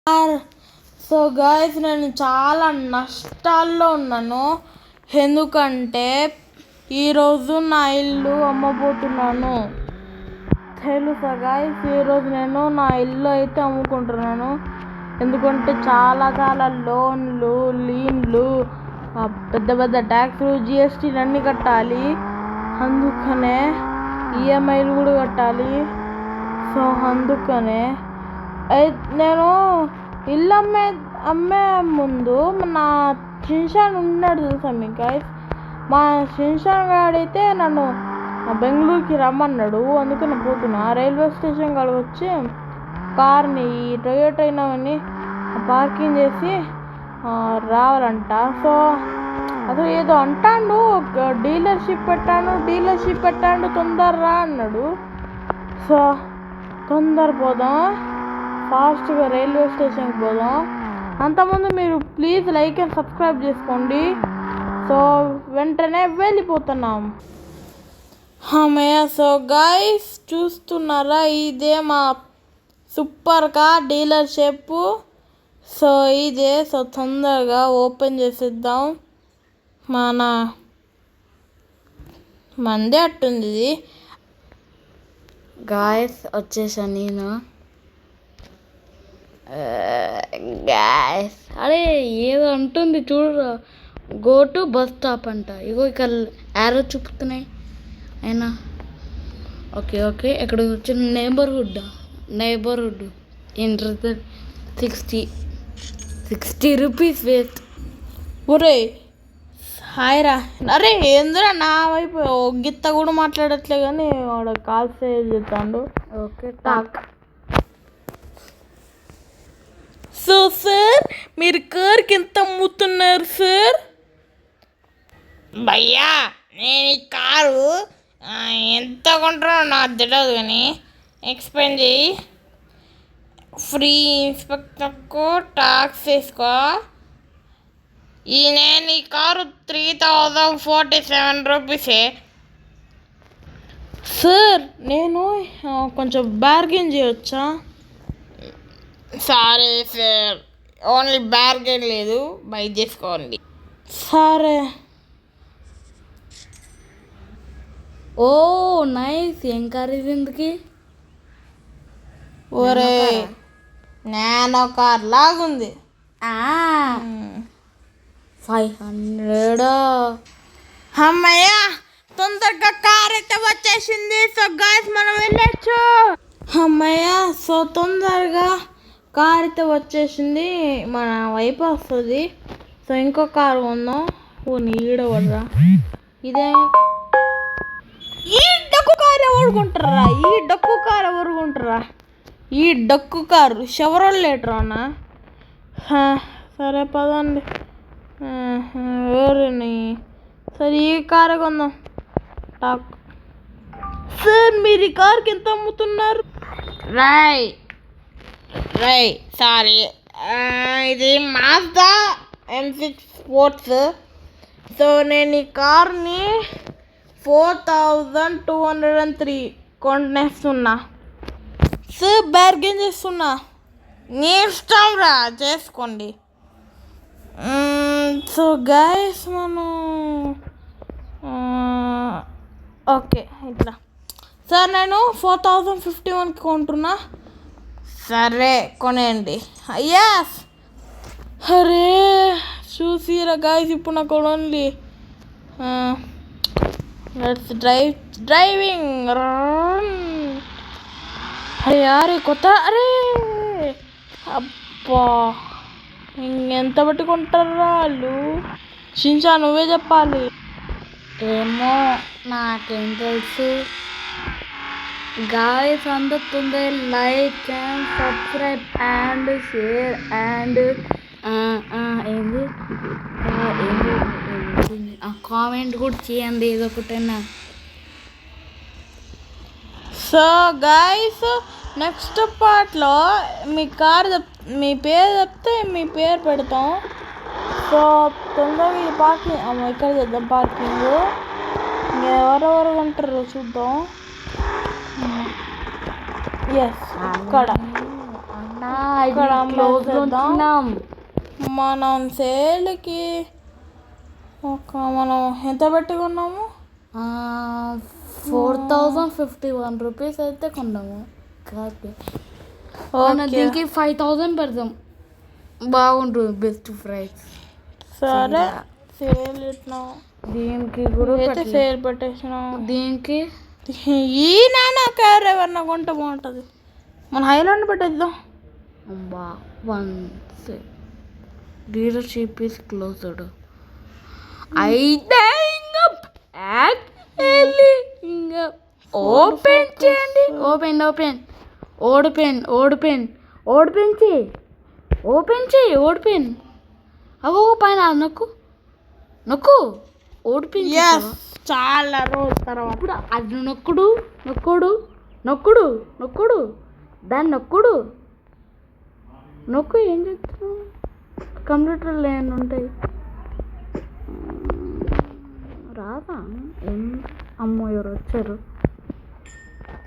So guys, నేను చాలా నష్టాల్లో ఉన్నాను. ఎందుకంటే ఈరోజు నా ఇల్లు అమ్మబోతున్నాను. తెలుసా గాయ్స్, ఈరోజు నేను నా ఇల్లు అయితే అమ్ముకుంటున్నాను. ఎందుకంటే చాలా లోన్లు, లీన్లు, పెద్ద పెద్ద ట్యాక్స్లు, జిఎస్టీలు అన్నీ కట్టాలి. అందుకనే ఈఎంఐలు కూడా కట్టాలి. సో అందుకనే నేను ఇల్లు అమ్మే ముందు నా షిన్షాన్ ఉన్నాడు తెలుసా మీకు గైస్. మా షిన్షాన్ గాడైతే నన్ను బెంగళూరుకి రమ్మన్నాడు. అందుకే నేను పోతున్నా. రైల్వే స్టేషన్ కాడికి వచ్చి కార్ని, ఈ టొయోటా ఇన్నోవాని పార్కింగ్ చేసి రావాలంట. సో అసలు ఏదో అంటాడు, డీలర్షిప్ పెట్టాడు, తొందరరా అన్నాడు. సో తొందర పోదాం, ఫాస్ట్గా రైల్వే స్టేషన్కి పోదాం. అంతకుముందు మీరు ప్లీజ్ లైక్ అండ్ సబ్స్క్రైబ్ చేసుకోండి. సో వెంటనే వెళ్ళిపోతున్నాం. సో గైస్, చూస్తున్నారా, ఇదే మా సూపర్ కార్ డీలర్షిప్. సో ఇదే. సో తొందరగా ఓపెన్ చేసేద్దాం. మందే అట్టుంది ఇది. గాయస్ వచ్చేసా నేను. గాయస్ అరే ఏదో అంటుంది చూడరా, గో టు బస్ స్టాప్ అంట. ఇగో ఇక్కడ యారో చూపుతున్నాయి. అయినా ఓకే ఇక్కడ వచ్చిన నైబర్హుడ్ ఎంటర్ 60 రూపీస్ వేస్ట్. ఒరే హాయ్ రా. అరే ఏందిరా నా వైపు గిత్త కూడా మాట్లాడట్లే కానీ వాడు కాల్ సేవ్ చేస్తాడు. Okay talk. సో సార్, మీరు కార్కి ఎంత అమ్ముతున్నారు సార్? భయ్యా, నేను ఈ కారు ఎంత కొంటున్నానో నాకు తెలియదు కానీ ఎక్స్ప్లెయిన్ చేయి. ఫ్రీ ఇన్స్పెక్టర్కు టాక్స్ వేసుకో. నేను ఈ కారు 3047 రూపీసే. సార్ నేను కొంచెం బార్గెన్ చేయవచ్చా? సరే సార్, ఓన్లీ బార్గెన్ లేదు, బై చేసుకోండి. సరే. ఓ నైస్. ఏం కార్ ఇది ఎందుకు? ఒరే నానో కార్ లాగుంది. 500. అమ్మయ్యా, తొందరగా కార్ అయితే వచ్చేసింది. సో గాయ్స్, మనం వెళ్ళచ్చు. అమ్మయ్యా, సో తొందరగా కార్ అయితే వచ్చేసింది, మన వైపు వస్తుంది. సో ఇంకో కారు కొందాం. ఓ నీడవడరా, ఇదే ఈ డక్కు కారు ఈ డక్కు కారు షెవరోల్ లేటర్ అన్నా. సరే పదండి. ఎవరిని? సరే ఈ కారు కొందాం. టాక్. సార్, మీరు ఈ కార్కి ఎంత అమ్ముతున్నారు? రై సారీ, ఇది మాజ్దా M6 స్పోర్ట్స్. సో నేను ఈ కార్ని 4203 కొనేస్తున్నా. సార్, బార్గెన్ చేస్తున్నా. నీ ఇష్టం రా, చేసుకోండి. సో గైస్, మనం ఓకే ఇట్లా. సార్, నేను 4051కి కొంటున్నా. సరే కొనేయండి. అయ్యాస్. అరే చూసిరా గైస్, ఇప్పుడు నాకు ఓన్లీ డ్రైవింగ్. అరే కొత్త. అరే అబ్బా, ఇంకెంత పట్టుకుంటారా వాళ్ళు? షిన్షా, నువ్వే చెప్పాలి. ఏమో నాకేం తెలుసు. గాయస్, అందుతుంది like and subscribe and share and ఏంది కామెంట్ కూడా చేయండి ఏదో ఒకటైనా. సో గైస్, నెక్స్ట్ పార్ట్లో మీ పేరు చెప్తే మీ పేరు పెడతాం. సో తొందరగా ఈ పార్కింగ్ ఇక్కడ చేద్దాం. పార్కింగ్ ఎవరెవరు ఉంటారో చూద్దాం. ఎస్, ఇక్కడ ఇక్కడ క్లోజ్ అమ్మేద్దాం. మనం సేల్కి మనం ఎంత పెట్టి కొన్నాము? 4051 రూపీస్ అయితే కొన్నాము. కాదు దీనికి 5000 పెడదాం, బాగుంటుంది. Best price. సరే సేల్ ఇట్లా దీనికి కూడా అయితే సేల్ పెట్టేసినాం. దీనికి ఈ నాన్న కార్ ఎవరన్నా కొంటే బాగుంటుంది. మన హైలాండ్ పెట్టేద్దాం. అబ్బా 1 డీలర్షిప్ ఈస్ క్లోజ్డ్. అయితే ఇంకా బ్యాక్ వెళ్ళి ఇంకా ఓపెన్ చేయండి. ఓపెన్ చేయి. అవో పైన నొక్కు ఓడిపోయిన Yes, చాలా రోజుల తర్వాత ఇప్పుడు అది నొక్కుడు దాన్ని నొక్కు. ఏం చెప్తున్నావు? కంప్యూటర్లో ఏమైనా ఉంటాయి రాదా? అమ్మో ఎవరు వచ్చారు?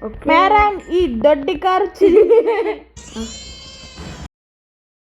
ఓకే మేడం ఈ దొడ్డి కారు